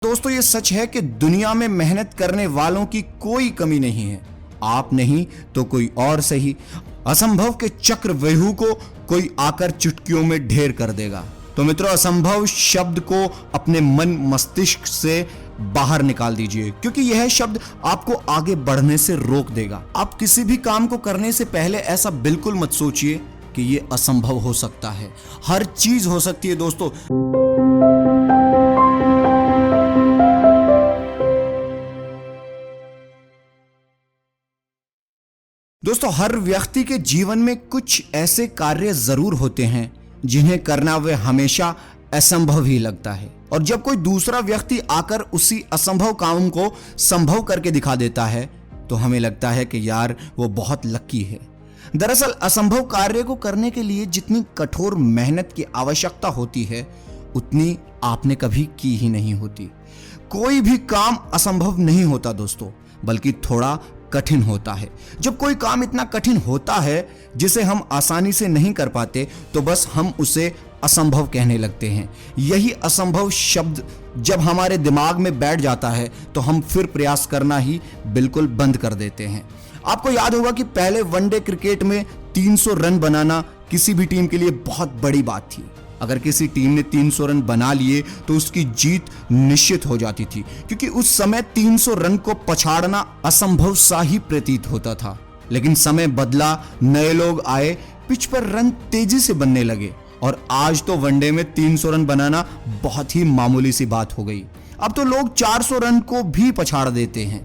दोस्तों ये सच है कि दुनिया में मेहनत करने वालों की कोई कमी नहीं है। आप नहीं तो कोई और सही, असंभव के चक्रव्यूह को कोई आकर चुटकियों में ढेर कर देगा। तो मित्रों, असंभव शब्द को अपने मन मस्तिष्क से बाहर निकाल दीजिए, क्योंकि यह शब्द आपको आगे बढ़ने से रोक देगा। आप किसी भी काम को करने से पहले ऐसा बिल्कुल मत सोचिए कि यह असंभव हो सकता है। हर चीज हो सकती है दोस्तों। दोस्तों, हर व्यक्ति के जीवन में कुछ ऐसे कार्य जरूर होते हैं जिन्हें करना वे हमेशा असंभव ही लगता है, और जब कोई दूसरा व्यक्ति आकर उसी असंभव काम को संभव करके दिखा देता है तो हमें लगता है कि यार वो बहुत लकी है। दरअसल असंभव कार्य को करने के लिए जितनी कठोर मेहनत की आवश्यकता होती है उतनी आपने कभी की ही नहीं होती। कोई भी काम असंभव नहीं होता दोस्तों, बल्कि थोड़ा कठिन होता है। जब कोई काम इतना कठिन होता है जिसे हम आसानी से नहीं कर पाते तो बस हम उसे असंभव कहने लगते हैं। यही असंभव शब्द जब हमारे दिमाग में बैठ जाता है तो हम फिर प्रयास करना ही बिल्कुल बंद कर देते हैं। आपको याद होगा कि पहले वनडे क्रिकेट में 300 रन बनाना किसी भी टीम के लिए बहुत बड़ी बात थी। अगर किसी टीम ने 300 रन बना लिए तो उसकी जीत निश्चित हो जाती थी, क्योंकि उस समय 300 रन को पछाड़ना असंभव सा ही प्रतीत होता था। लेकिन समय बदला, नए लोग आए, पिच पर रन तेजी से बनने लगे और आज तो वनडे में 300 रन बनाना बहुत ही मामूली सी बात हो गई। अब तो लोग 400 रन को भी पछाड़ देते हैं।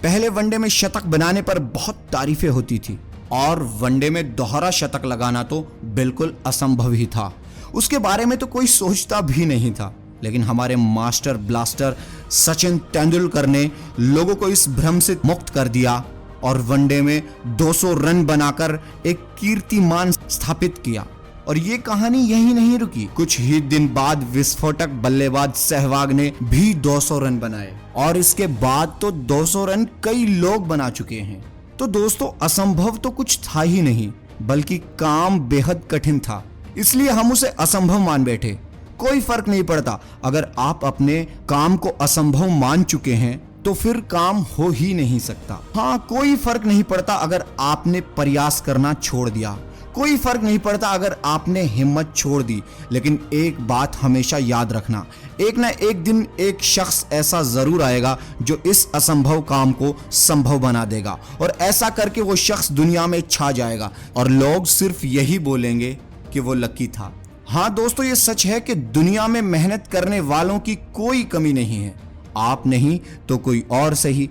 पहले वनडे में शतक बनाने पर बहुत तारीफें होती थी और वनडे में दोहरा शतक लगाना तो बिल्कुल असंभव ही था। उसके बारे में तो कोई सोचता भी नहीं था। लेकिन हमारे मास्टर ब्लास्टर सचिन तेंदुलकर ने लोगों को इस भ्रम से मुक्त कर दिया और वनडे में 200 रन बनाकर एक कीर्तिमान स्थापित किया। और ये कहानी यही नहीं रुकी। कुछ ही दिन बाद विस्फोटक बल्लेबाज सहवाग ने भी 200 रन बनाए और इसके बाद तो 200 रन कई लोग बना चुके हैं। तो दोस्तों, असंभव तो कुछ था ही नहीं, बल्कि काम बेहद कठिन था, इसलिए हम उसे असंभव मान बैठे। कोई फर्क नहीं पड़ता, अगर आप अपने काम को असंभव मान चुके हैं तो फिर काम हो ही नहीं सकता। हाँ, कोई फर्क नहीं पड़ता अगर आपने प्रयास करना छोड़ दिया, कोई फर्क नहीं पड़ता अगर आपने हिम्मत छोड़ दी। लेकिन एक बात हमेशा याद रखना, एक ना एक दिन एक शख्स ऐसा जरूर आएगा जो इस असंभव काम को संभव बना देगा, और ऐसा करके वो शख्स दुनिया में छा जाएगा और लोग सिर्फ यही बोलेंगे कि वो लकी था। हाँ दोस्तों, ये सच है कि दुनिया में मेहनत करने वालों की कोई कमी नहीं है। आप नहीं तो कोई और सही,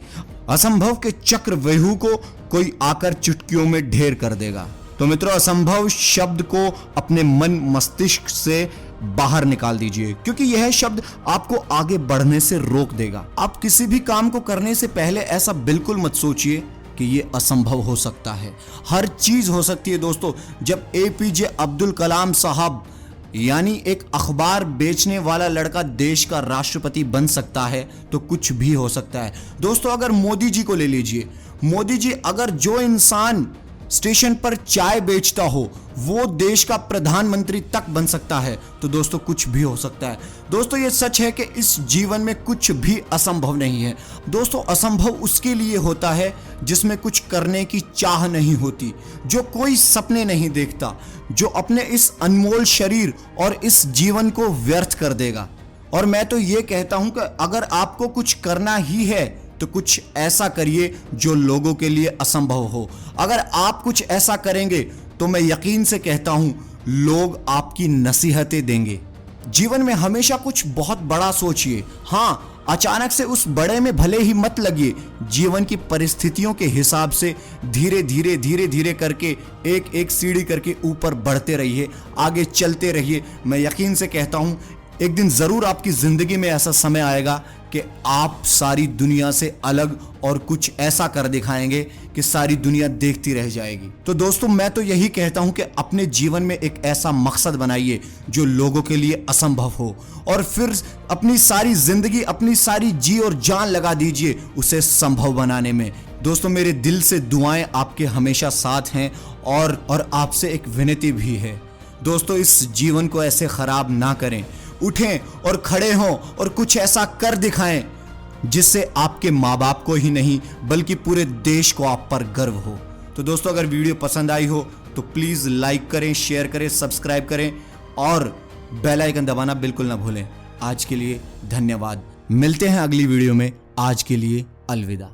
असंभव के चक्रव्यूह को कोई आकर चुटकियों में ढेर कर देगा। तो मित्रों, असंभव शब्द को अपने मन मस्तिष्क से बाहर निकाल दीजिए, क्योंकि यह शब्द आपको आगे बढ़ने से रोक देगा। आप किसी भी काम को करने से पहले ऐसा बिल्कुल मत सोचिए कि ये असंभव हो सकता है। हर चीज हो सकती है दोस्तों। जब एपीजे अब्दुल कलाम साहब यानी एक अखबार बेचने वाला लड़का देश का राष्ट्रपति बन सकता है तो कुछ भी हो सकता है दोस्तों। अगर मोदी जी को ले लीजिए, मोदी जी अगर जो इंसान स्टेशन पर चाय बेचता हो वो देश का प्रधानमंत्री तक बन सकता है, तो दोस्तों कुछ भी हो सकता है। दोस्तों, ये सच है कि इस जीवन में कुछ भी असंभव नहीं है। दोस्तों, असंभव उसके लिए होता है जिसमें कुछ करने की चाह नहीं होती, जो कोई सपने नहीं देखता, जो अपने इस अनमोल शरीर और इस जीवन को व्यर्थ कर देगा। और मैं तो ये कहता हूं कि अगर आपको कुछ करना ही है तो कुछ ऐसा करिए जो लोगों के लिए असंभव हो। अगर आप कुछ ऐसा करेंगे तो मैं यकीन से कहता हूं लोग आपकी नसीहतें देंगे। जीवन में हमेशा कुछ बहुत बड़ा सोचिए। हाँ, अचानक से उस बड़े में भले ही मत लगिए। जीवन की परिस्थितियों के हिसाब से धीरे धीरे करके एक एक सीढ़ी करके ऊपर बढ़ते रहिए, आगे चलते रहिए। मैं यकीन से कहता हूं एक दिन जरूर आपकी जिंदगी में ऐसा समय आएगा कि आप सारी दुनिया से अलग और कुछ ऐसा कर दिखाएंगे कि सारी दुनिया देखती रह जाएगी। तो दोस्तों, मैं तो यही कहता हूं कि अपने जीवन में एक ऐसा मकसद बनाइए जो लोगों के लिए असंभव हो, और फिर अपनी सारी जिंदगी, अपनी सारी जी और जान लगा दीजिए उसे संभव बनाने में। दोस्तों, मेरे दिल से दुआएं आपके हमेशा साथ हैं और आपसे एक विनती भी है। दोस्तों, इस जीवन को ऐसे खराब ना करें। उठें और खड़े हों और कुछ ऐसा कर दिखाएं जिससे आपके माँ बाप को ही नहीं बल्कि पूरे देश को आप पर गर्व हो। तो दोस्तों, अगर वीडियो पसंद आई हो तो प्लीज लाइक करें, शेयर करें, सब्सक्राइब करें और बेल आइकन दबाना बिल्कुल ना भूलें। आज के लिए धन्यवाद। मिलते हैं अगली वीडियो में। आज के लिए अलविदा।